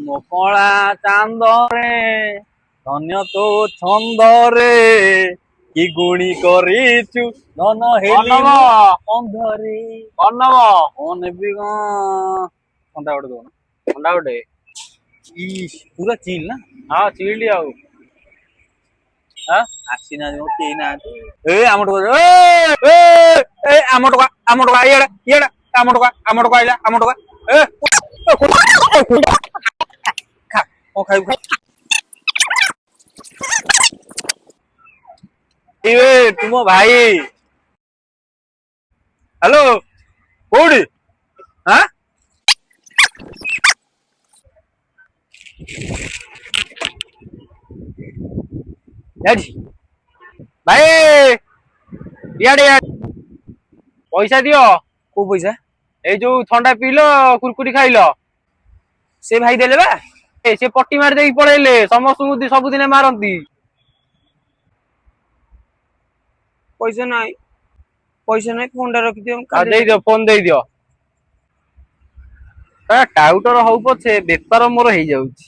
ମୋ କଳା ଚାନ୍ଦରେ ଧନ୍ୟ ତୋ ଛନ୍ଦରେ କି ଗୁଣି କରିଛୁ ଧନ ହେଲି ଅନବ ଅନ୍ଧରେ ଅନବ କଣ ନେବି କଣ ଥଣ୍ଡା ଗୋଟେ ଦଉନ ଥଣ୍ଡା ଗୋଟେ ପୁରା ଚିଲ୍ ନା ହଁ ଚିଲ୍ଡ ଆଉ ଆଁ ଆସିନାହାନ୍ତି ମୋ କେହି ନାହାନ୍ତି ଏ ଆମ ଟୋକା ଆମ ଟୋକା ଇଆଡେ ଇଆଡେ ଆମ ଟୋକା ଆଇଲା ଆମ ଟୋକା ଖା କଣ ଖାଇବୁ ଖା ଇଏ ତୁମ ଭାଇ ହ୍ୟାଲୋ କୋଉଠି ଆଁ ଏଠି ଭାଇ ଇଆଡେ ପଇସା ଦିଅ। କୋଉ ପଇସା ଏଇ ଯୋଉ ଥଣ୍ଡା ପିଇଲ କୁରକୁରି ଖାଇଲ ସେ ଭାଇ ଦେଲେ ବା ସେ ପଟି ମାରି ଦେଇକି ପଳେଇଲେ ସମସ୍ତଙ୍କୁ ସବୁଦିନେ ମାରନ୍ତି। ପଇସା ନାହିଁ ଫୋନ ଟା ରଖିଦିଅ ମୁଁ ଆଉ କାଲି ଦେବି ଦେଇଦିଅ ଫୋନ ଦେଇଦିଅ। ଟାଉଟର ହଉ ପଛେ ବେପାର ମୋର ହେଇଯାଉଛି।